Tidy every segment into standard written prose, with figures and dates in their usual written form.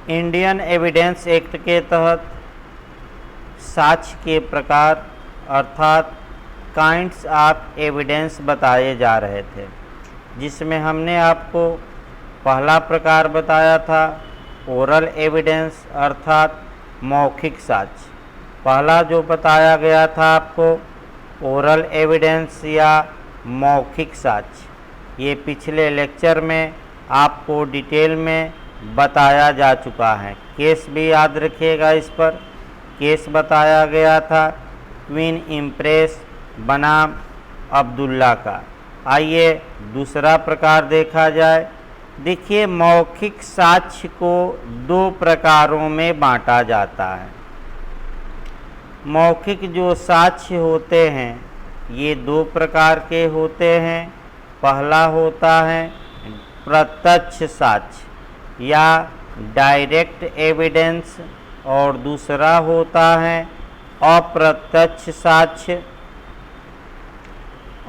Indian evidence act के तहत साक्ष्य के प्रकार अर्थात काइंड्स ऑफ एविडेंस बताए जा रहे थे, जिसमें हमने आपको पहला प्रकार बताया था ओरल एविडेंस अर्थात मौखिक साक्ष्य। पहला जो बताया गया था आपको ओरल एविडेंस या मौखिक साक्ष्य, ये पिछले लेक्चर में आपको डिटेल में बताया जा चुका है। केस भी याद रखिएगा, इस पर केस बताया गया था क्वीन इम्प्रेस बनाम अब्दुल्ला का। आइए दूसरा प्रकार देखा जाए। देखिए, मौखिक साक्ष्य को दो प्रकारों में बांटा जाता है। मौखिक जो साक्ष्य होते हैं ये दो प्रकार के होते हैं। पहला होता है प्रत्यक्ष साक्ष्य या डायरेक्ट एविडेंस और दूसरा होता है अप्रत्यक्ष साक्ष्य।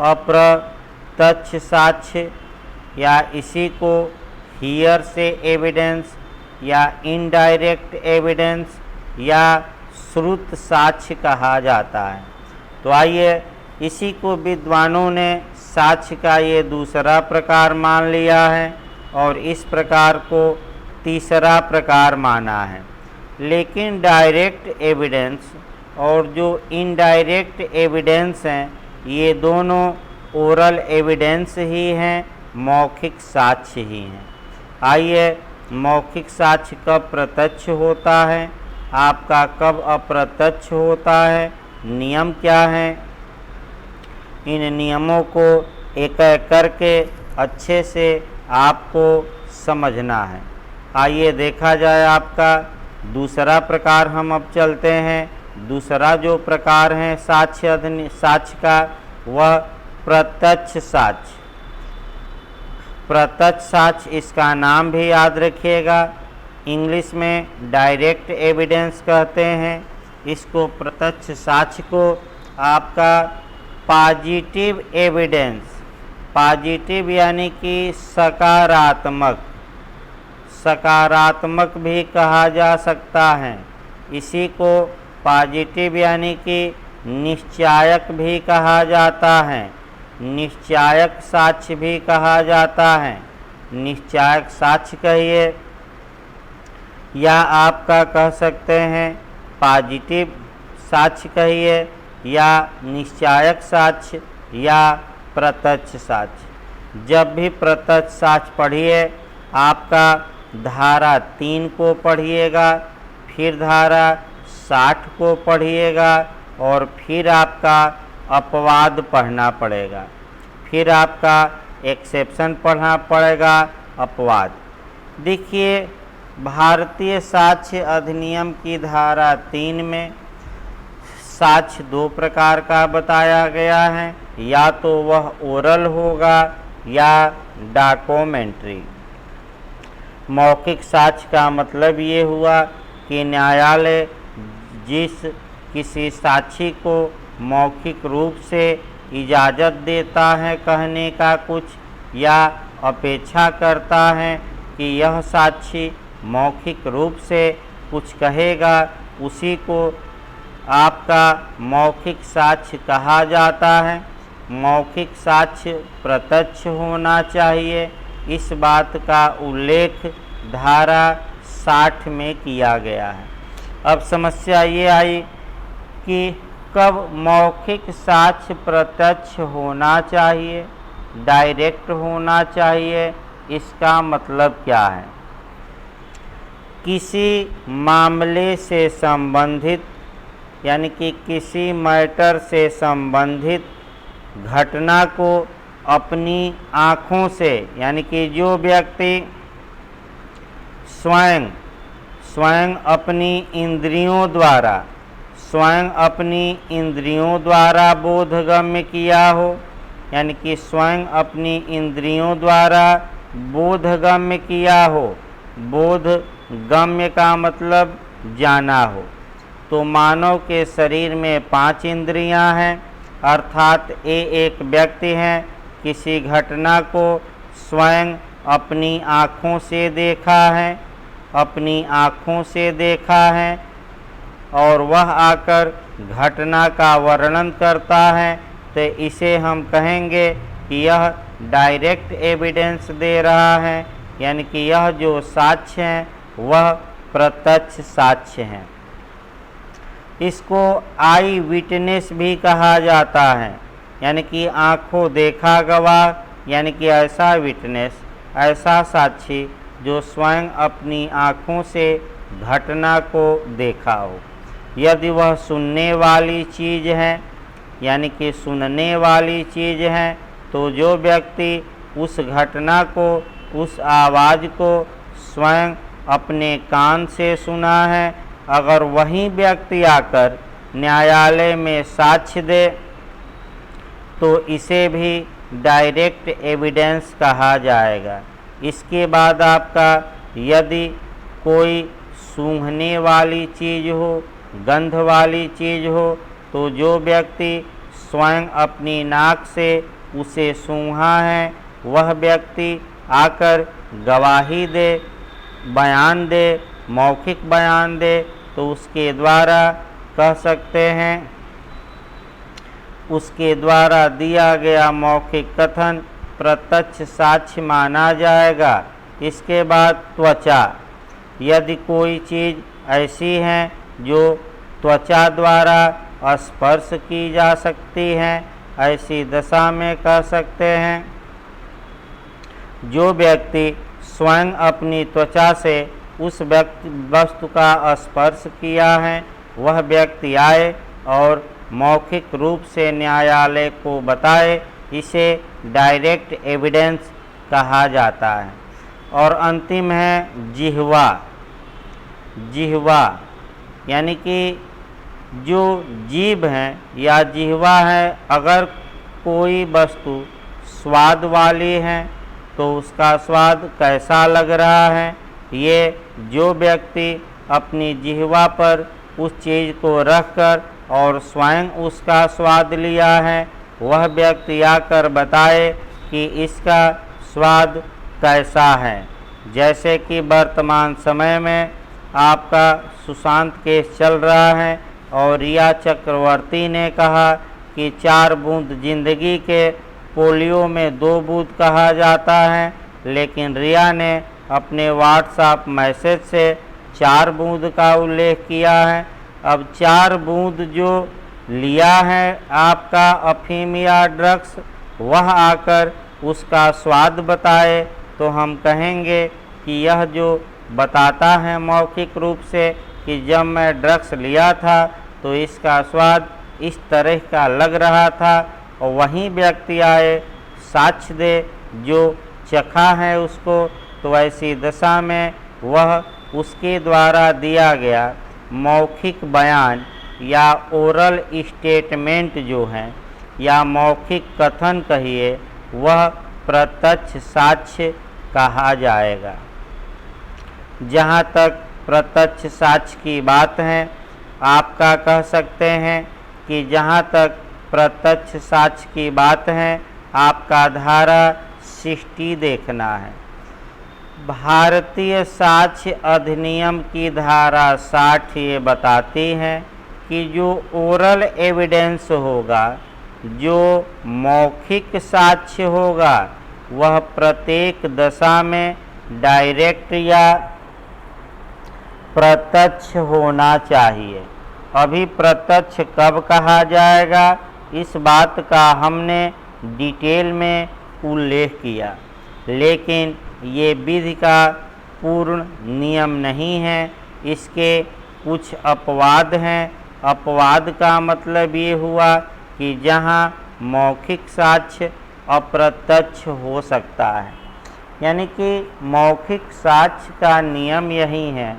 अप्रत्यक्ष साक्ष्य या इसी को हियरसे एविडेंस या इनडायरेक्ट एविडेंस या श्रुत साक्ष्य कहा जाता है। तो आइए, इसी को विद्वानों ने साक्ष्य का ये दूसरा प्रकार मान लिया है और इस प्रकार को तीसरा प्रकार माना है। लेकिन डायरेक्ट एविडेंस और जो इनडायरेक्ट एविडेंस हैं ये दोनों ओरल एविडेंस ही हैं, मौखिक साक्ष्य ही हैं। आइए, मौखिक साक्ष्य कब प्रत्यक्ष होता है, आपका कब अप्रत्यक्ष होता है, नियम क्या हैं, इन नियमों को एक एक करके अच्छे से आपको समझना है। आइए देखा जाए आपका दूसरा प्रकार। हम अब चलते हैं। दूसरा जो प्रकार है साक्ष्य का, वह प्रत्यक्ष साक्ष्य। प्रत्यक्ष साक्ष्य, इसका नाम भी याद रखिएगा, इंग्लिश में डायरेक्ट एविडेंस कहते हैं। इसको प्रत्यक्ष साक्ष्य को आपका पॉजिटिव एविडेंस, पॉजिटिव यानी कि सकारात्मक, सकारात्मक भी कहा जा सकता है। इसी को पॉजिटिव यानी कि निश्चायक भी कहा जाता है, निश्चायक साक्ष्य भी कहा जाता है। निश्चायक साक्ष्य कहिए या आपका कह सकते हैं पॉजिटिव साक्ष्य कहिए या निश्चायक साक्ष्य या प्रत्यक्ष साक्ष्य। जब भी प्रत्यक्ष साक्ष्य पढ़िए, आपका धारा 3 को पढ़िएगा, फिर धारा 60 को पढ़िएगा और फिर आपका अपवाद पढ़ना पड़ेगा, फिर आपका एक्सेप्शन पढ़ना पड़ेगा, अपवाद। देखिए, भारतीय साक्ष्य अधिनियम की धारा 3 में साक्ष्य दो प्रकार का बताया गया है, या तो वह ओरल होगा या डॉक्यूमेंट्री। मौखिक साक्ष्य का मतलब ये हुआ कि न्यायालय जिस किसी साक्षी को मौखिक रूप से इजाज़त देता है कहने का कुछ, या अपेक्षा करता है कि यह साक्षी मौखिक रूप से कुछ कहेगा, उसी को आपका मौखिक साक्ष्य कहा जाता है। मौखिक साक्ष्य प्रत्यक्ष होना चाहिए, इस बात का उल्लेख धारा 60 में किया गया है। अब समस्या ये आई कि कब मौखिक साक्ष्य प्रत्यक्ष होना चाहिए, डायरेक्ट होना चाहिए, इसका मतलब क्या है। किसी मामले से संबंधित यानी कि किसी मैटर से संबंधित घटना को अपनी आँखों से, यानी कि जो व्यक्ति स्वयं अपनी इंद्रियों द्वारा बोधगम्य किया हो, यानी कि स्वयं अपनी इंद्रियों द्वारा बोधगम्य किया हो, बोधगम्य का मतलब जाना हो। तो मानव के शरीर में 5 इंद्रियां हैं, अर्थात ये एक व्यक्ति है, किसी घटना को स्वयं अपनी आँखों से देखा है, अपनी आँखों से देखा है और वह आकर घटना का वर्णन करता है, तो इसे हम कहेंगे कि यह डायरेक्ट एविडेंस दे रहा है, यानी कि यह जो साक्ष्य हैं वह प्रत्यक्ष साक्ष्य हैं। इसको आई विटनेस भी कहा जाता है, यानी कि आँखों देखा गवाह, यानी कि ऐसा विटनेस, ऐसा साक्षी जो स्वयं अपनी आँखों से घटना को देखा हो। यदि वह सुनने वाली चीज़ है, यानी कि सुनने वाली चीज़ है, तो जो व्यक्ति उस घटना को, उस आवाज़ को स्वयं अपने कान से सुना है, अगर वही व्यक्ति आकर न्यायालय में साक्ष्य दे तो इसे भी डायरेक्ट एविडेंस कहा जाएगा। इसके बाद आपका यदि कोई सूंघने वाली चीज़ हो, गंध वाली चीज़ हो, तो जो व्यक्ति स्वयं अपनी नाक से उसे सूंघा है वह व्यक्ति आकर गवाही दे, बयान दे, मौखिक बयान दे, तो उसके द्वारा कह सकते हैं, उसके द्वारा दिया गया मौखिक कथन प्रत्यक्ष साक्ष्य माना जाएगा। इसके बाद त्वचा, यदि कोई चीज़ ऐसी है जो त्वचा द्वारा स्पर्श की जा सकती है, ऐसी दशा में कह सकते हैं जो व्यक्ति स्वयं अपनी त्वचा से उस वस्तु का स्पर्श किया है वह व्यक्ति आए और मौखिक रूप से न्यायालय को बताए, इसे डायरेक्ट एविडेंस कहा जाता है। और अंतिम है जिह्वा। जिह्वा यानी कि जो जीभ है या जिह्वा है, अगर कोई वस्तु स्वाद वाली है तो उसका स्वाद कैसा लग रहा है, ये जो व्यक्ति अपनी जिह्वा पर उस चीज़ को रखकर और स्वयं उसका स्वाद लिया है वह व्यक्ति आकर बताए कि इसका स्वाद कैसा है। जैसे कि वर्तमान समय में आपका सुशांत केस चल रहा है और रिया चक्रवर्ती ने कहा कि 4 बूंद जिंदगी के पोलियो में 2 बूंद कहा जाता है, लेकिन रिया ने अपने व्हाट्सएप मैसेज से 4 बूंद का उल्लेख किया है। अब 4 बूंद जो लिया है आपका अफीम या ड्रग्स, वह आकर उसका स्वाद बताए तो हम कहेंगे कि यह जो बताता है मौखिक रूप से कि जब मैं ड्रग्स लिया था तो इसका स्वाद इस तरह का लग रहा था, और वहीं व्यक्ति आए साक्ष्य दे जो चखा है उसको, तो ऐसी दशा में वह उसके द्वारा दिया गया मौखिक बयान या ओरल स्टेटमेंट जो है या मौखिक कथन कहिए, वह प्रत्यक्ष साक्ष्य कहा जाएगा। जहाँ तक प्रत्यक्ष साक्ष्य की बात है, आपका कह सकते हैं कि जहाँ तक प्रत्यक्ष साक्ष्य की बात है, आपका धारा 60 देखना है। भारतीय साक्ष्य अधिनियम की धारा 60 ये बताती है कि जो ओरल एविडेंस होगा, जो मौखिक साक्ष्य होगा, वह प्रत्येक दशा में डायरेक्ट या प्रत्यक्ष होना चाहिए। अभी प्रत्यक्ष कब कहा जाएगा, इस बात का हमने डिटेल में उल्लेख किया, लेकिन ये विधि का पूर्ण नियम नहीं है। इसके कुछ अपवाद हैं। अपवाद का मतलब ये हुआ कि जहाँ मौखिक साक्ष्य अप्रत्यक्ष हो सकता है, यानी कि मौखिक साक्ष्य का नियम यही है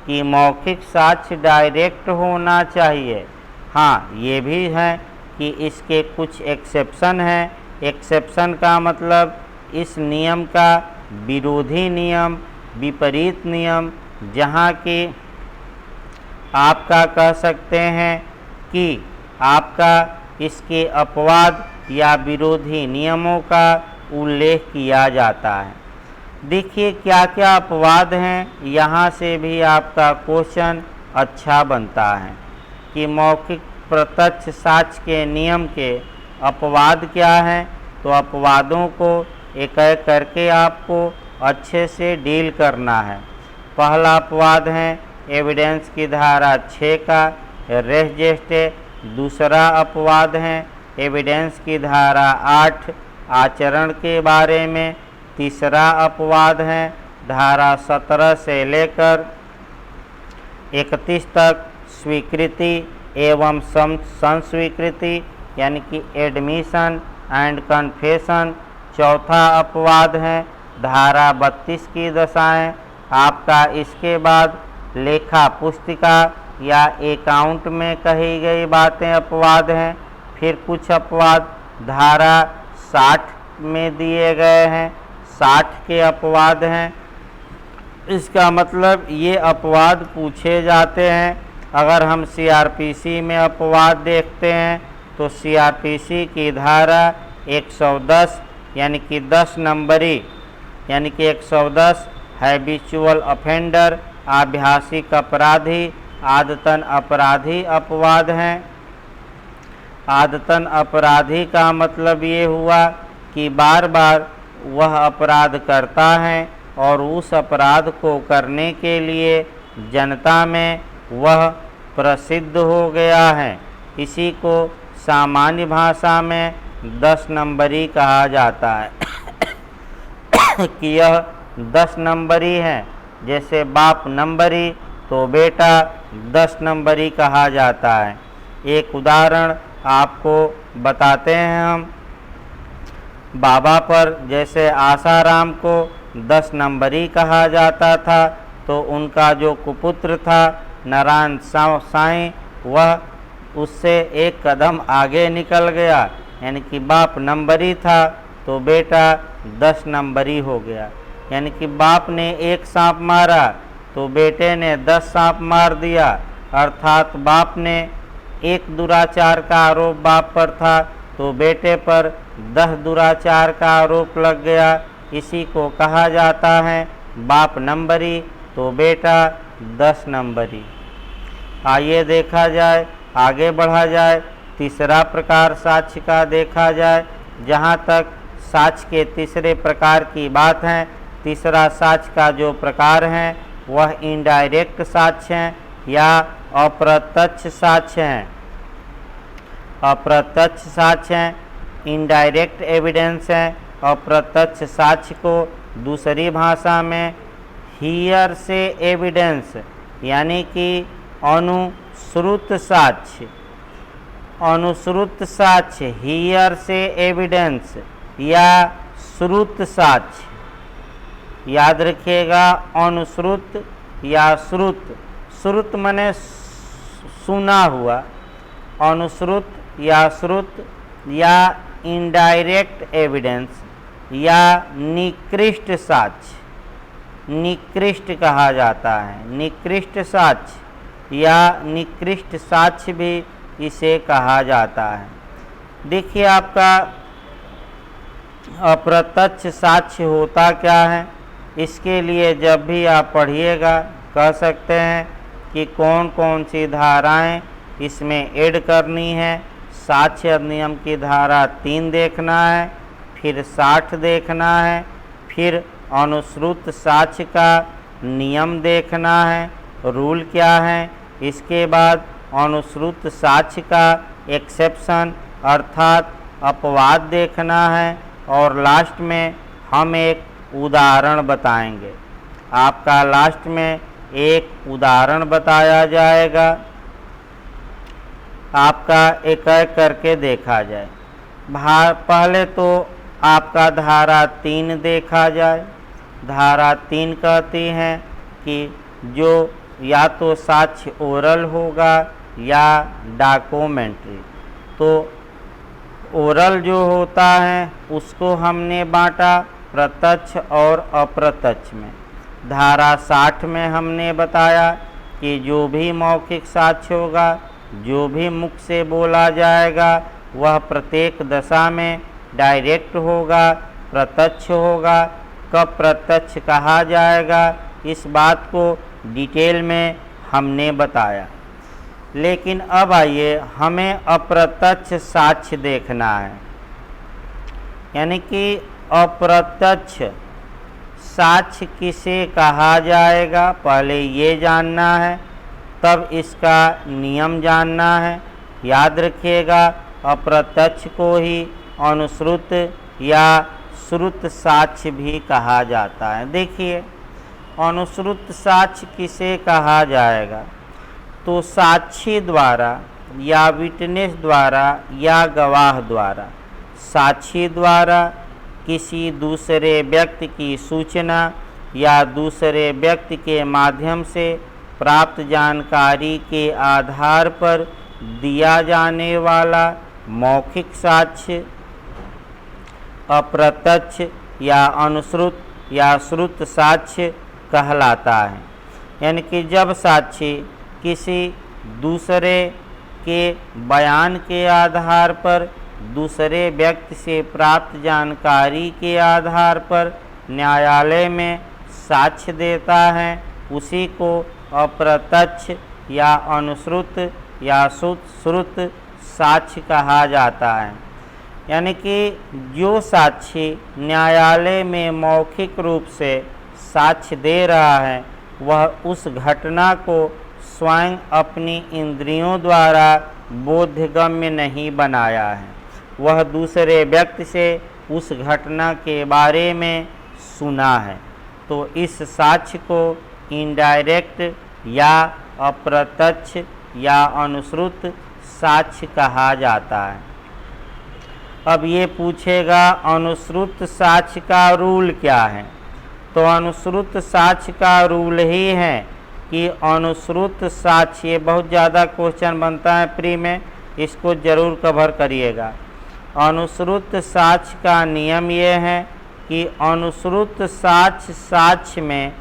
कि मौखिक साक्ष्य डायरेक्ट होना चाहिए। हाँ, ये भी है कि इसके कुछ एक्सेप्शन हैं। एक्सेप्शन का मतलब इस नियम का विरोधी नियम, विपरीत नियम, जहाँ कि आपका कह सकते हैं कि आपका इसके अपवाद या विरोधी नियमों का उल्लेख किया जाता है। देखिए क्या क्या अपवाद हैं, यहाँ से भी आपका क्वेश्चन अच्छा बनता है कि मौखिक प्रत्यक्ष साक्ष्य के नियम के अपवाद क्या हैं। तो अपवादों को एक एक करके आपको अच्छे से डील करना है। पहला अपवाद है एविडेंस की धारा 6 का रेस जेस्टे। दूसरा अपवाद है एविडेंस की धारा 8 आचरण के बारे में। तीसरा अपवाद है धारा 17 से लेकर 31 तक स्वीकृति एवं संस्वीकृति यानी कि एडमिशन एंड कन्फेशन। चौथा अपवाद है धारा 32 की दशाएं। आपका इसके बाद लेखा पुस्तिका या अकाउंट में कही गई बातें अपवाद हैं। फिर कुछ अपवाद धारा 60 में दिए गए हैं, 60 के अपवाद हैं। इसका मतलब ये अपवाद पूछे जाते हैं। अगर हम सीआरपीसी में अपवाद देखते हैं तो सीआरपीसी की धारा 110 यानी कि 10 नंबरी यानी कि 110 हैबिचुअल ऑफेंडर आभ्यासिक अपराधी आदतन अपराधी अपवाद हैं। आदतन अपराधी का मतलब ये हुआ कि बार बार वह अपराध करता है और उस अपराध को करने के लिए जनता में वह प्रसिद्ध हो गया है। इसी को सामान्य भाषा में 10 नंबरी कहा जाता है कि यह 10 नंबरी है। जैसे बाप नंबरी तो बेटा 10 नंबरी कहा जाता है। एक उदाहरण आपको बताते हैं हम। बाबा पर जैसे आसाराम को 10 नंबरी कहा जाता था, तो उनका जो कुपुत्र था नारायण साईं वह उससे एक कदम आगे निकल गया, यानी कि बाप नंबरी था तो बेटा 10 नंबरी हो गया। यानी कि बाप ने एक सांप मारा तो बेटे ने 10 सांप मार दिया, अर्थात बाप ने एक दुराचार का आरोप बाप पर था तो बेटे पर 10 दुराचार का आरोप लग गया। इसी को कहा जाता है बाप नंबरी तो बेटा 10 नंबरी। आइए देखा जाए, आगे बढ़ा जाए। तीसरा प्रकार साक्ष्य का देखा जाए। जहाँ तक साक्ष्य के तीसरे प्रकार की बात है, तीसरा साक्ष्य का जो प्रकार है वह इनडायरेक्ट साक्ष्य हैं या अप्रत्यक्ष साक्ष्य हैं। अप्रत्यक्ष साक्ष्य हैं, इनडायरेक्ट एविडेंस हैं। अप्रत्यक्ष साक्ष्य को दूसरी भाषा में हियर से एविडेंस यानी कि अनुश्रुत साक्ष्य, अनुश्रुत साक्ष्य हियर से एविडेंस या श्रुत साक्ष्य। याद रखिएगा अनुश्रुत या श्रुत। श्रुत माने सुना हुआ, अनुश्रुत या श्रुत या इनडायरेक्ट एविडेंस या निकृष्ट साक्ष्य। निकृष्ट कहा जाता है, निकृष्ट साक्ष्य या निकृष्ट साक्ष्य भी इसे कहा जाता है। देखिए आपका अप्रत्यक्ष साक्ष्य होता क्या है, इसके लिए जब भी आप पढ़िएगा कह सकते हैं कि कौन कौन सी धाराएं इसमें ऐड करनी है। साक्ष्य अधिनियम की धारा 3 देखना है, फिर 60 देखना है, फिर अनुश्रुत साक्ष्य का नियम देखना है, रूल क्या है। इसके बाद अनुश्रुत साक्ष्य का एक्सेप्शन अर्थात अपवाद देखना है और लास्ट में हम एक उदाहरण बताएंगे। आपका लास्ट में एक उदाहरण बताया जाएगा, आपका एक एक करके देखा जाए। पहले तो आपका धारा 3 देखा जाए। धारा 3 कहती है कि जो या तो साक्ष्य ओरल होगा या डॉक्यूमेंट्री। तो ओरल जो होता है उसको हमने बांटा प्रत्यक्ष और अप्रत्यक्ष में। धारा 60 में हमने बताया कि जो भी मौखिक साक्ष्य होगा, जो भी मुख से बोला जाएगा, वह प्रत्येक दशा में डायरेक्ट होगा, प्रत्यक्ष होगा, कब प्रत्यक्ष कहा जाएगा, इस बात को डिटेल में हमने बताया। लेकिन अब आइए हमें अप्रत्यक्ष साक्ष्य देखना है, यानी कि अप्रत्यक्ष साक्ष्य किसे कहा जाएगा, पहले ये जानना है, तब इसका नियम जानना है। याद रखिएगा, अप्रत्यक्ष को ही अनुश्रुत या श्रुत साक्ष्य भी कहा जाता है। देखिए, अनुश्रुत साक्ष्य किसे कहा जाएगा, तो साक्षी द्वारा या विटनेस द्वारा या गवाह द्वारा, साक्षी द्वारा किसी दूसरे व्यक्ति की सूचना या दूसरे व्यक्ति के माध्यम से प्राप्त जानकारी के आधार पर दिया जाने वाला मौखिक साक्ष्य अप्रत्यक्ष या अनुश्रुत या श्रुत साक्ष्य कहलाता है। यानी कि जब साक्षी किसी दूसरे के बयान के आधार पर दूसरे व्यक्ति से प्राप्त जानकारी के आधार पर न्यायालय में साक्ष्य देता है, उसी को अप्रत्यक्ष या अनुश्रुत या श्रुत साक्ष्य कहा जाता है। यानी कि जो साक्षी न्यायालय में मौखिक रूप से साक्ष्य दे रहा है, वह उस घटना को स्वयं अपनी इंद्रियों द्वारा बोधगम्य नहीं बनाया है, वह दूसरे व्यक्ति से उस घटना के बारे में सुना है। तो इस साक्ष्य को इनडायरेक्ट या अप्रत्यक्ष या अनुश्रुत साक्ष्य कहा जाता है। अब ये पूछेगा अनुश्रुत साक्ष्य का रूल क्या है, तो अनुश्रुत साक्ष्य का रूल ही है कि अनुश्रुत साक्ष्य, ये बहुत ज़्यादा क्वेश्चन बनता है प्री में, इसको ज़रूर कवर करिएगा। अनुश्रुत साक्ष्य का नियम ये है कि अनुश्रुत साक्ष्य में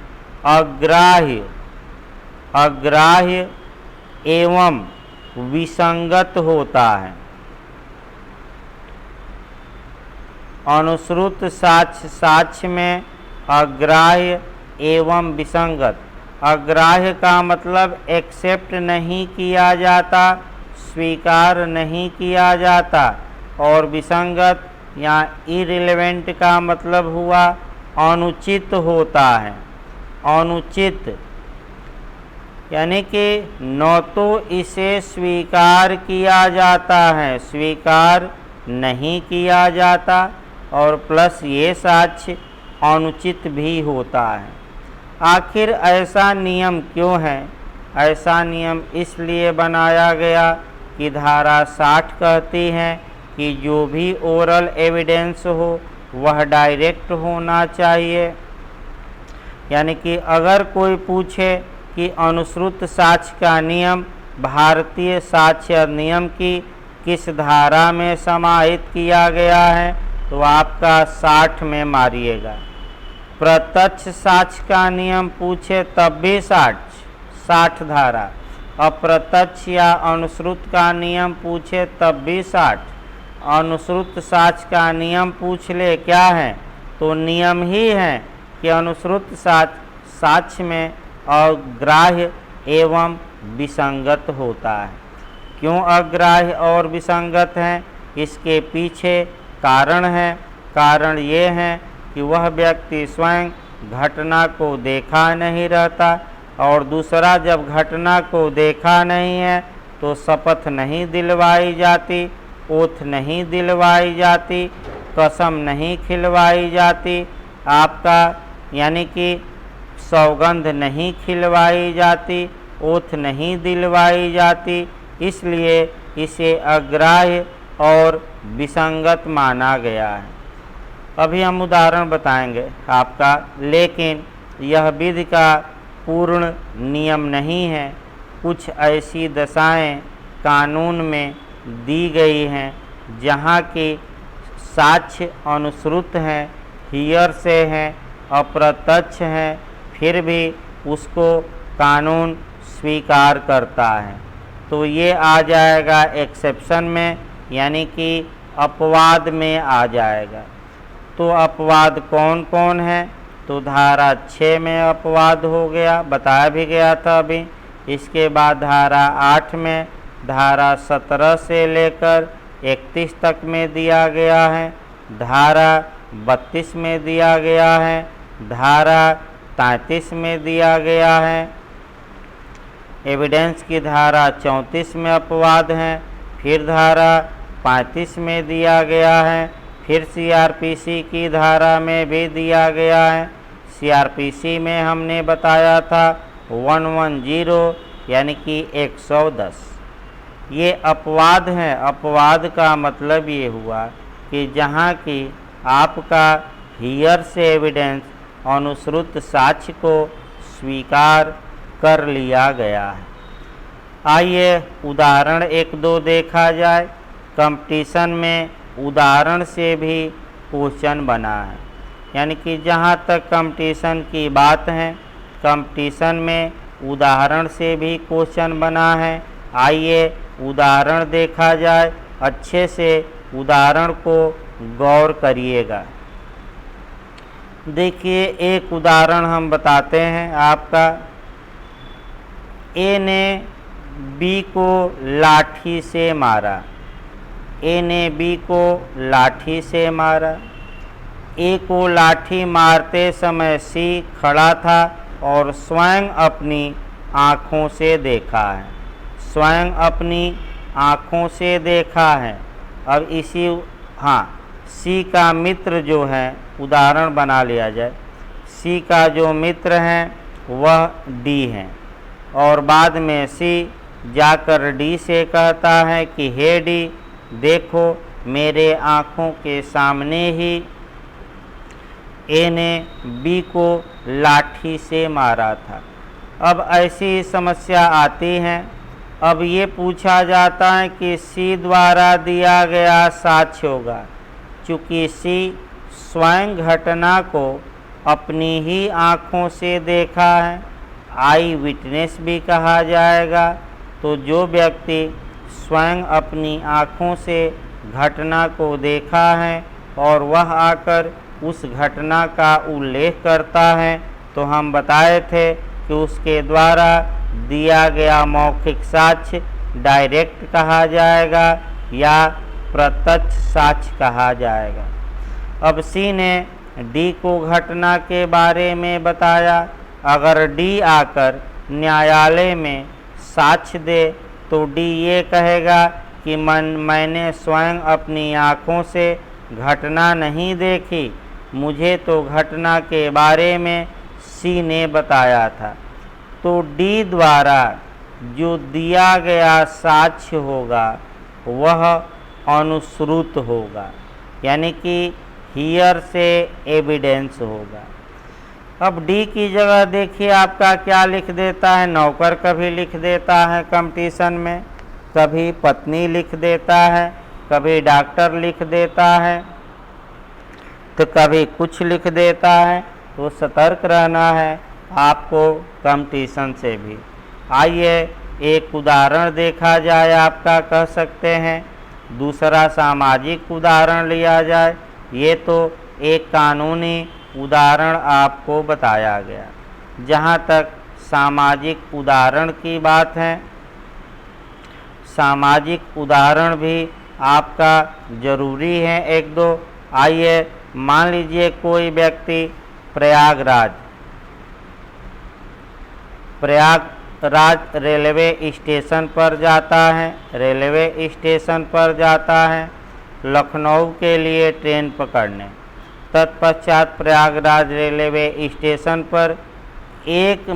अग्राह्य एवं विसंगत होता है। अनुश्रुत साक्ष्य में अग्राह्य एवं विसंगत, अग्राह्य का मतलब एक्सेप्ट नहीं किया जाता, स्वीकार नहीं किया जाता, और विसंगत या इररिलेवेंट का मतलब हुआ अनुचित होता है। अनुचित यानी कि न तो इसे स्वीकार किया जाता है, स्वीकार नहीं किया जाता, और प्लस ये साक्ष्य अनुचित भी होता है। आखिर ऐसा नियम क्यों है? ऐसा नियम इसलिए बनाया गया कि धारा 60 कहती है कि जो भी ओरल एविडेंस हो वह डायरेक्ट होना चाहिए। यानी कि अगर कोई पूछे कि अनुश्रुत साक्ष्य का नियम भारतीय साक्ष्य अधिनियम की किस धारा में समाहित किया गया है, तो आपका 60 में मारिएगा। प्रत्यक्ष साक्ष्य का नियम पूछे तब भी 60 धारा, अप्रत्यक्ष या अनुश्रुत का नियम पूछे तब भी 60, अनुश्रुत साक्ष्य का नियम पूछ ले क्या है, तो नियम ही है कि अनुश्रुत साक्ष्य में अग्राह्य एवं विसंगत होता है। क्यों अग्राह्य और विसंगत है? इसके पीछे कारण है। कारण ये है कि वह व्यक्ति स्वयं घटना को देखा नहीं रहता, और दूसरा जब घटना को देखा नहीं है तो शपथ नहीं दिलवाई जाती, ओथ नहीं दिलवाई जाती, कसम नहीं खिलवाई जाती, आपका यानी कि सौगंध नहीं खिलवाई जाती, ओथ नहीं दिलवाई जाती, इसलिए इसे अग्राह्य और विसंगत माना गया है। अभी हम उदाहरण बताएंगे आपका, लेकिन यह विधि का पूर्ण नियम नहीं है। कुछ ऐसी दशाएं कानून में दी गई हैं जहाँ की साक्ष्य अनुश्रुत हैं, हियर से हैं, अप्रत्यक्ष हैं, फिर भी उसको कानून स्वीकार करता है, तो ये आ जाएगा एक्सेप्शन में, यानी कि अपवाद में आ जाएगा। तो अपवाद कौन कौन है? तो धारा 6 में अपवाद हो गया, बताया भी गया था अभी। इसके बाद धारा 8 में, धारा 17 से लेकर 31 तक में दिया गया है, धारा 32 में दिया गया है, धारा 33 में दिया गया है, एविडेंस की धारा 34 में अपवाद है, फिर धारा 35 में दिया गया है, फिर सीआरपीसी की धारा में भी दिया गया है। सीआरपीसी में हमने बताया था 110 यानी कि 110। ये अपवाद हैं। अपवाद का मतलब ये हुआ कि जहाँ की आपका हियर से एविडेंस अनुश्रुत साक्ष्य को स्वीकार कर लिया गया है। आइए उदाहरण 1-2 देखा जाए। कंपटीशन में उदाहरण से भी क्वेश्चन बना है, यानी कि जहाँ तक कंपटीशन की बात है, कंपटीशन में उदाहरण से भी क्वेश्चन बना है। आइए उदाहरण देखा जाए, अच्छे से उदाहरण को गौर करिएगा। देखिए एक उदाहरण हम बताते हैं आपका। ए ने बी को लाठी से मारा। ए ने बी को लाठी से मारा। ए को लाठी मारते समय सी खड़ा था और स्वयं अपनी आँखों से देखा है। स्वयं अपनी आँखों से देखा है। अब इसी सी का मित्र जो है, उदाहरण बना लिया जाए। सी का जो मित्र है वह डी है, और बाद में सी जाकर डी से कहता है कि हे डी, देखो मेरे आँखों के सामने ही ए ने बी को लाठी से मारा था। अब ऐसी समस्या आती है। अब ये पूछा जाता है कि सी द्वारा दिया गया साक्ष्य होगा। चूँकि सी स्वयं घटना को अपनी ही आँखों से देखा है, आई विटनेस भी कहा जाएगा। तो जो व्यक्ति स्वयं अपनी आँखों से घटना को देखा है और वह आकर उस घटना का उल्लेख करता है, तो हम बताए थे कि उसके द्वारा दिया गया मौखिक साक्ष्य डायरेक्ट कहा जाएगा या प्रत्यक्ष साक्ष्य कहा जाएगा। अब सी ने डी को घटना के बारे में बताया। अगर डी आकर न्यायालय में साक्ष्य दे तो डी ये कहेगा कि मैंने स्वयं अपनी आँखों से घटना नहीं देखी, मुझे तो घटना के बारे में सी ने बताया था। तो डी द्वारा जो दिया गया साक्ष्य होगा वह अनुश्रुत होगा, यानी कि हियर से एविडेंस होगा। अब डी की जगह देखिए आपका क्या लिख देता है। नौकर कभी लिख देता है कंपटीशन में, कभी पत्नी लिख देता है, कभी डॉक्टर लिख देता है, तो कभी कुछ लिख देता है। तो सतर्क रहना है आपको कंपटीशन से भी। आइए एक उदाहरण देखा जाए, आपका कह सकते हैं। दूसरा सामाजिक उदाहरण लिया जाए। ये तो एक कानूनी उदाहरण आपको बताया गया। जहाँ तक सामाजिक उदाहरण की बात है, सामाजिक उदाहरण भी आपका ज़रूरी है 1-2। आइए मान लीजिए कोई व्यक्ति प्रयागराज रेलवे स्टेशन पर जाता है। रेलवे स्टेशन पर जाता है लखनऊ के लिए ट्रेन पकड़ने। तत्पश्चात प्रयागराज रेलवे स्टेशन पर 1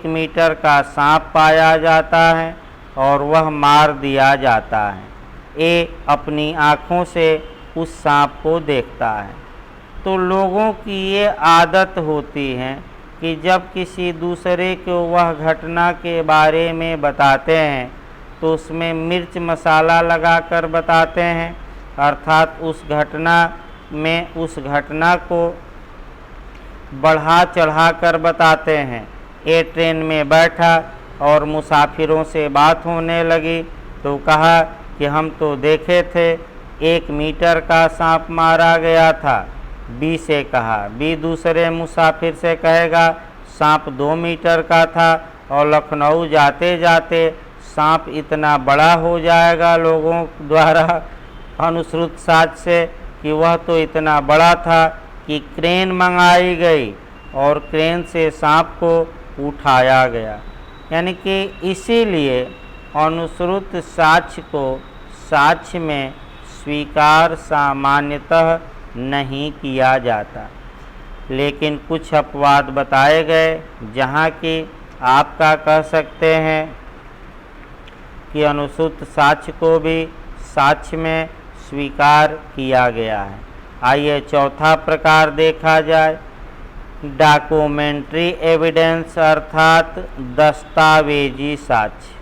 मीटर का सांप पाया जाता है और वह मार दिया जाता है। ए अपनी आँखों से उस सांप को देखता है। तो लोगों की ये आदत होती है कि जब किसी दूसरे को वह घटना के बारे में बताते हैं तो उसमें मिर्च मसाला लगाकर बताते हैं, अर्थात उस घटना को बढ़ा चढ़ा कर बताते हैं। ए ट्रेन में बैठा और मुसाफिरों से बात होने लगी तो कहा कि हम तो देखे थे 1 मीटर का सांप मारा गया था। बी से कहा। बी दूसरे मुसाफिर से कहेगा सांप 2 मीटर का था और लखनऊ जाते जाते सांप इतना बड़ा हो जाएगा लोगों द्वारा अनुश्रुत साक्ष्य से कि वह तो इतना बड़ा था कि क्रेन मंगाई गई और क्रेन से सांप को उठाया गया। यानी कि इसीलिए अनुश्रुत साक्ष्य को साक्ष्य में स्वीकार सामान्यतः नहीं किया जाता, लेकिन कुछ अपवाद बताए गए जहाँ कि आपका कह सकते हैं कि अनुश्रुत साक्ष्य को भी साक्ष्य में स्वीकार किया गया है। आइए चौथा प्रकार देखा जाए, डॉक्यूमेंट्री एविडेंस अर्थात दस्तावेजी साक्ष्य।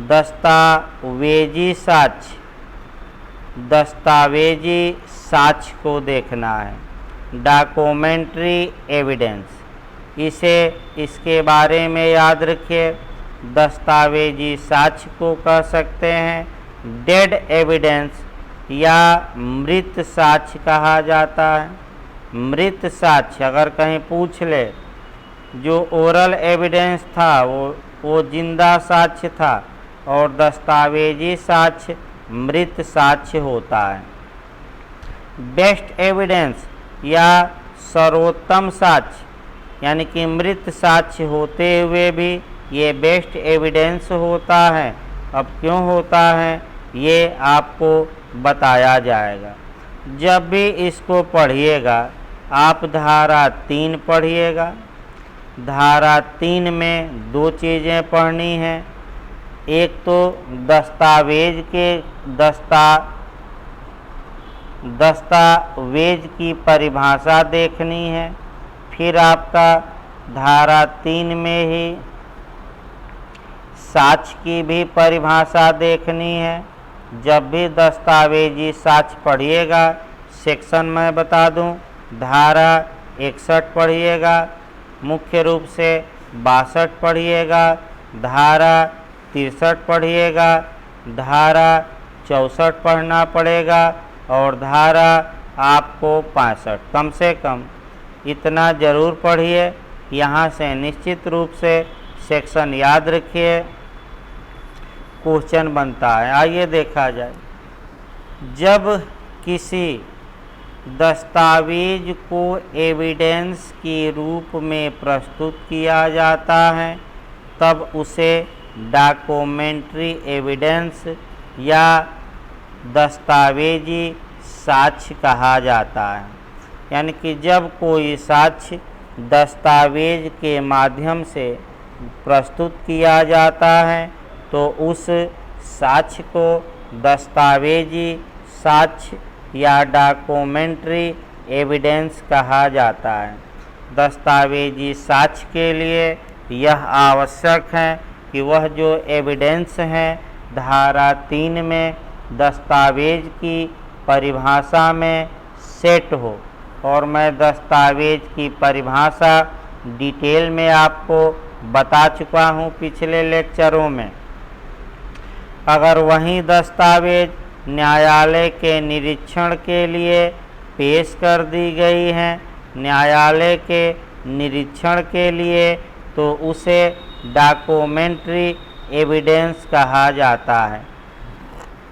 दस्तावेजी साक्ष्य, दस्तावेजी साक्ष्य को देखना है, डॉक्यूमेंट्री एविडेंस। इसे इसके बारे में याद रखिए। दस्तावेजी साक्ष्य को कह सकते हैं डेड एविडेंस या मृत साक्ष्य कहा जाता है। मृत साक्ष्य अगर कहीं पूछ ले, जो ओरल एविडेंस था वो जिंदा साक्ष्य था और दस्तावेजी साक्ष्य मृत साक्ष्य होता है। बेस्ट एविडेंस या सर्वोत्तम साक्ष्य, यानी कि मृत साक्ष्य होते हुए भी ये बेस्ट एविडेंस होता है। अब क्यों होता है ये आपको बताया जाएगा। जब भी इसको पढ़िएगा आप धारा 3 पढ़िएगा। धारा 3 में 2 चीज़ें पढ़नी हैं। एक तो दस्तावेज के दस्तावेज की परिभाषा देखनी है। फिर आपका धारा 3 में ही साक्ष्य की भी परिभाषा देखनी है। जब भी दस्तावेजी साक्ष्य पढ़िएगा, सेक्शन मैं बता दूं, धारा 61 पढ़िएगा, मुख्य रूप से 62 पढ़िएगा, धारा 63 पढ़िएगा, धारा 64 पढ़ना पड़ेगा और धारा आपको 65, कम से कम इतना ज़रूर पढ़िए। यहाँ से निश्चित रूप से सेक्शन याद रखिए, क्वेश्चन बनता है। आइए देखा जाए, जब किसी दस्तावेज को एविडेंस के रूप में प्रस्तुत किया जाता है तब उसे डॉक्यूमेंट्री एविडेंस या दस्तावेजी साक्ष्य कहा जाता है। यानी कि जब कोई साक्ष्य दस्तावेज के माध्यम से प्रस्तुत किया जाता है तो उस साक्ष्य को दस्तावेजी साक्ष्य या डॉक्यूमेंट्री एविडेंस कहा जाता है। दस्तावेजी साक्ष्य के लिए यह आवश्यक है कि वह जो एविडेंस है धारा 3 में दस्तावेज की परिभाषा में सेट हो। और मैं दस्तावेज की परिभाषा डिटेल में आपको बता चुका हूँ पिछले लेक्चरों में। अगर वही दस्तावेज न्यायालय के निरीक्षण के लिए पेश कर दी गई हैं न्यायालय के निरीक्षण के लिए, तो उसे डॉक्यूमेंट्री एविडेंस कहा जाता है।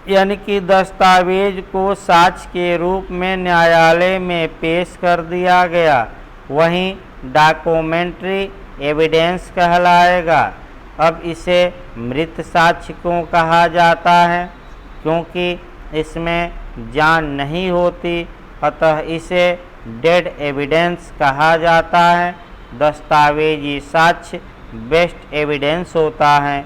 यानी कि दस्तावेज को साक्ष्य के रूप में न्यायालय में पेश कर दिया गया, वहीं डॉक्यूमेंट्री एविडेंस कहलाएगा। अब इसे मृत साक्ष्य क्यों कहा जाता है? क्योंकि इसमें जान नहीं होती, अतः इसे डेड एविडेंस कहा जाता है। दस्तावेजी साक्ष्य बेस्ट एविडेंस होता है,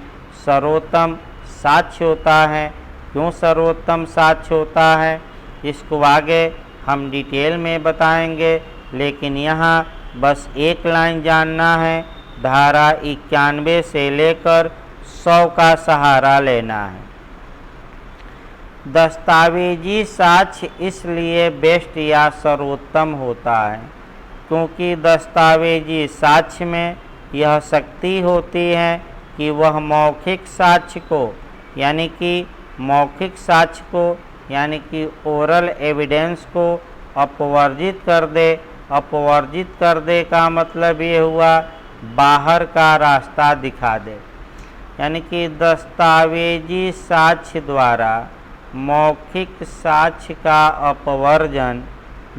सर्वोत्तम साक्ष्य होता है। क्यों सर्वोत्तम साक्ष्य होता है इसको आगे हम डिटेल में बताएंगे, लेकिन यहाँ बस एक लाइन जानना है, धारा 91 से लेकर 100 का सहारा लेना है। दस्तावेजी साक्ष्य इसलिए बेस्ट या सर्वोत्तम होता है क्योंकि दस्तावेजी साक्ष्य में यह शक्ति होती है कि वह मौखिक साक्ष्य को यानी कि ओरल एविडेंस को अपवर्जित कर दे। अपवर्जित कर दे का मतलब ये हुआ बाहर का रास्ता दिखा दे, यानी कि दस्तावेजी साक्ष्य द्वारा मौखिक साक्ष्य का अपवर्जन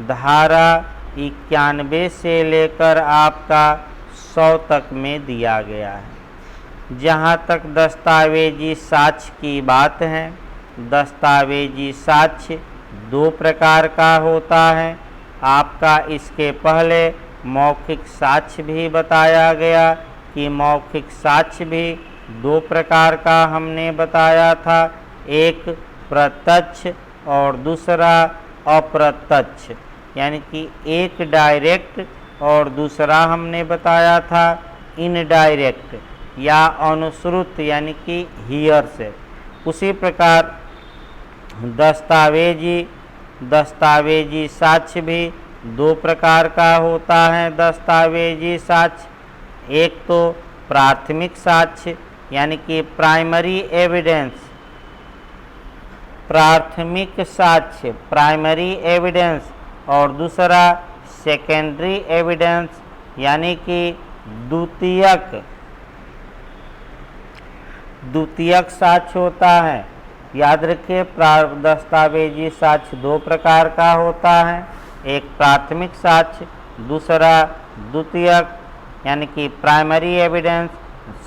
धारा 91 से लेकर आपका 100 तक में दिया गया है। जहाँ तक दस्तावेजी साक्ष्य की बात है, दस्तावेजी साक्ष्य 2 प्रकार का होता है। आपका इसके पहले मौखिक साक्ष्य भी बताया गया कि मौखिक साक्ष्य भी 2 प्रकार का हमने बताया था, एक प्रत्यक्ष और दूसरा अप्रत्यक्ष, यानी कि एक डायरेक्ट और दूसरा हमने बताया था इनडायरेक्ट या अनुश्रुत, यानी कि हियर से। उसी प्रकार दस्तावेजी साक्ष्य भी 2 प्रकार का होता है। दस्तावेजी साक्ष्य एक तो प्राथमिक साक्ष्य यानी कि प्राइमरी एविडेंस, प्राथमिक साक्ष्य प्राइमरी एविडेंस, और दूसरा सेकेंडरी एविडेंस यानी कि द्वितीयक साक्ष्य होता है। याद रखिए, दस्तावेजी साक्ष्य 2 प्रकार का होता है, एक प्राथमिक साक्ष्य, दूसरा द्वितीयक यानी कि प्राइमरी एविडेंस,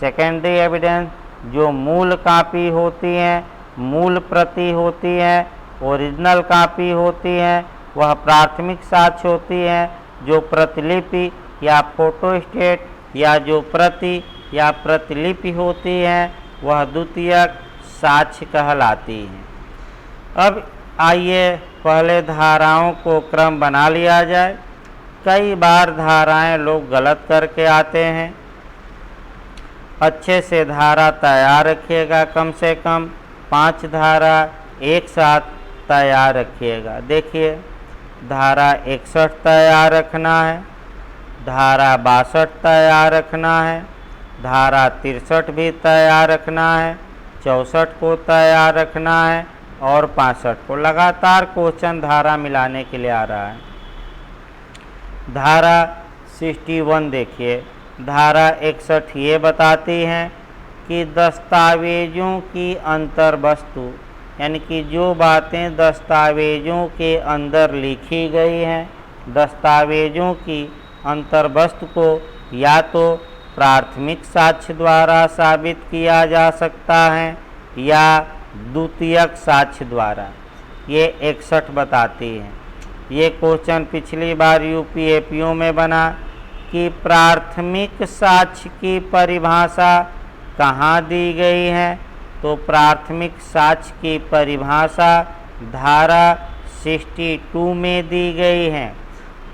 सेकेंडरी एविडेंस। जो मूल कापी होती हैं, मूल प्रति होती है, ओरिजिनल कापी होती है, वह प्राथमिक साक्ष्य होती है। जो प्रतिलिपि या फोटोस्टेट या जो प्रति या प्रतिलिपि होती है, वह द्वितीयक साक्ष्य कहलाती हैं। अब आइए पहले धाराओं को क्रम बना लिया जाए। कई बार धाराएं लोग गलत करके आते हैं। अच्छे से धारा तैयार रखिएगा, कम से कम 5 धारा एक साथ तैयार रखिएगा। देखिए, धारा 61 तैयार रखना है, धारा 62 तैयार रखना है, धारा 63 भी तैयार रखना है, 64 को तैयार रखना है और 65 को। लगातार क्वेश्चन धारा मिलाने के लिए आ रहा है। धारा 61 देखिए, धारा 61 ये बताती है कि दस्तावेजों की अंतर्वस्तु, यानी कि जो बातें दस्तावेजों के अंदर लिखी गई हैं, दस्तावेजों की अंतर्वस्तु को या तो प्राथमिक साक्ष्य द्वारा साबित किया जा सकता है या द्वितीयक साक्ष्य द्वारा। ये 61 बताती है। ये क्वेश्चन पिछली बार यूपीएपीओ में बना कि प्राथमिक साक्ष्य की परिभाषा कहाँ दी गई है, तो प्राथमिक साक्ष्य की परिभाषा धारा 62 में दी गई है।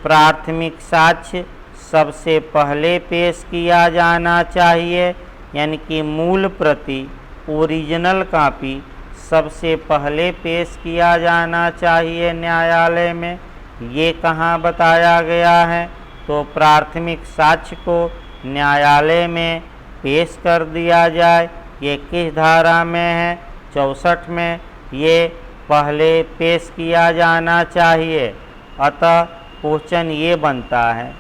प्राथमिक साक्ष्य सबसे पहले पेश किया जाना चाहिए, यानी कि मूल प्रति ओरिजिनल कॉपी सबसे पहले पेश किया जाना चाहिए न्यायालय में। ये कहाँ बताया गया है, तो प्राथमिक साक्ष्य को न्यायालय में पेश कर दिया जाए। ये किस धारा में है, 64 में ये पहले पेश किया जाना चाहिए। अतः क्वेश्चन ये बनता है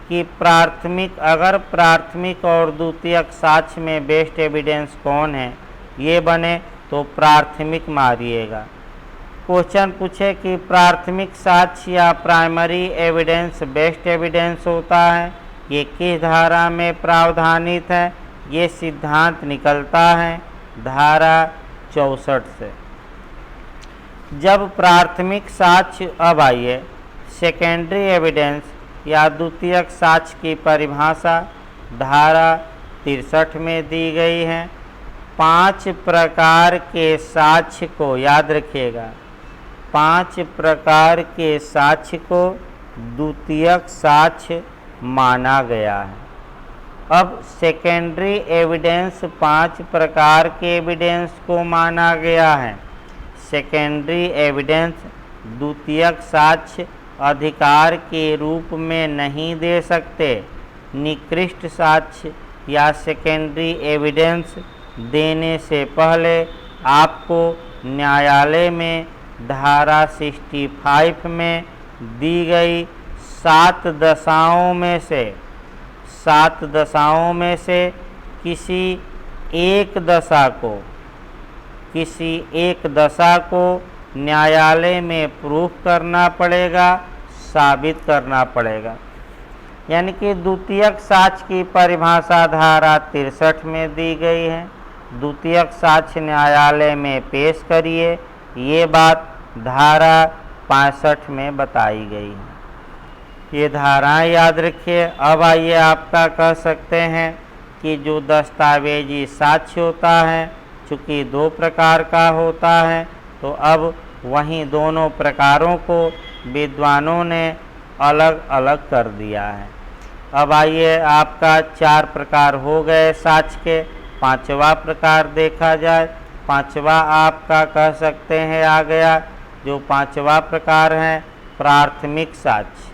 कि अगर प्राथमिक और द्वितीयक साक्ष्य में बेस्ट एविडेंस कौन है, ये बने तो प्राथमिक मारिएगा। क्वेश्चन पूछे कि प्राथमिक साक्ष्य या प्राइमरी एविडेंस बेस्ट एविडेंस होता है, ये किस धारा में प्रावधानित है, ये सिद्धांत निकलता है धारा 64 से। जब प्राथमिक साक्ष्य, अब आइए सेकेंडरी एविडेंस या द्वितीयक साक्ष्य की परिभाषा धारा 63 में दी गई है। 5 प्रकार के साक्ष्य को याद रखिएगा, 5 प्रकार के साक्ष्य को द्वितीयक साक्ष्य माना गया है। अब सेकेंडरी एविडेंस 5 प्रकार के एविडेंस को माना गया है। सेकेंडरी एविडेंस द्वितीयक साक्ष्य अधिकार के रूप में नहीं दे सकते। निकृष्ट साक्ष्य या सेकेंडरी एविडेंस देने से पहले आपको न्यायालय में धारा 65 में दी गई 7 दशाओं में से किसी एक दशा को न्यायालय में प्रूफ करना पड़ेगा, साबित करना पड़ेगा। यानी कि द्वितीयक साक्ष्य की परिभाषा धारा 63 में दी गई है। द्वितीयक साक्ष्य न्यायालय में पेश करिए, ये बात धारा 65 में बताई गई है। ये धाराएं याद रखिए। अब आइए आपका कह सकते हैं कि जो दस्तावेजी साक्ष्य होता है, चूँकि 2 प्रकार का होता है, तो अब वहीं दोनों प्रकारों को विद्वानों ने अलग अलग कर दिया है। अब आइए आपका 4 प्रकार हो गए साक्ष्य के, 5वां प्रकार देखा जाए। 5वां आपका कह सकते हैं आ गया। जो 5वां प्रकार है प्राथमिक साक्ष्य।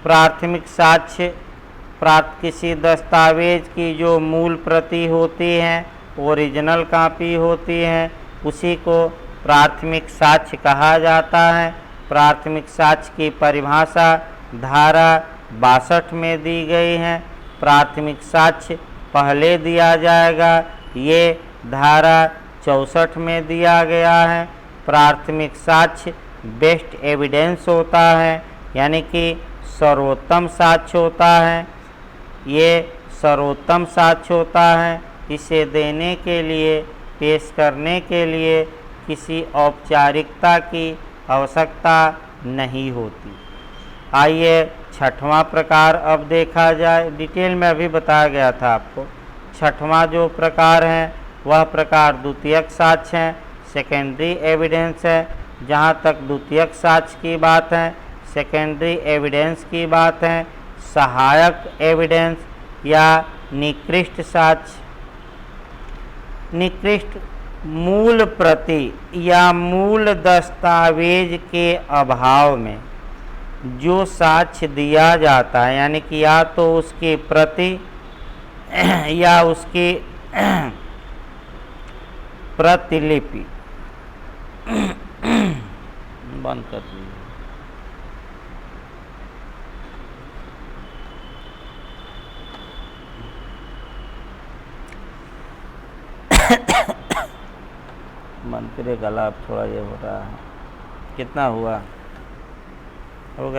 प्राथमिक साक्ष्य किसी दस्तावेज की जो मूल प्रति होती है, ओरिजिनल कॉपी होती है, उसी को प्राथमिक साक्ष्य कहा जाता है। प्राथमिक साक्ष्य की परिभाषा धारा 62 में दी गई है। प्राथमिक साक्ष्य पहले दिया जाएगा, ये धारा 64 में दिया गया है। प्राथमिक साक्ष्य बेस्ट एविडेंस होता है, यानी कि सर्वोत्तम साक्ष्य होता है। ये सर्वोत्तम साक्ष्य होता है। इसे देने के लिए, पेश करने के लिए किसी औपचारिकता की आवश्यकता नहीं होती। आइए 6वां प्रकार अब देखा जाए। डिटेल में अभी बताया गया था आपको। 6वां जो प्रकार है वह प्रकार द्वितीयक साक्ष्य है, सेकेंडरी एविडेंस है। जहाँ तक द्वितीयक साक्ष्य की बात है, सेकेंडरी एविडेंस की बात है, सहायक एविडेंस या निकृष्ट साक्ष्य। निकृष्ट मूल प्रति या मूल दस्तावेज के अभाव में जो साक्ष्य दिया जाता है, यानी कि या तो उसकी प्रति या उसकी प्रतिलिपि। बंद कर दीजिए। मन करे गला अब थोड़ा ये हो रहा है। कितना हुआ?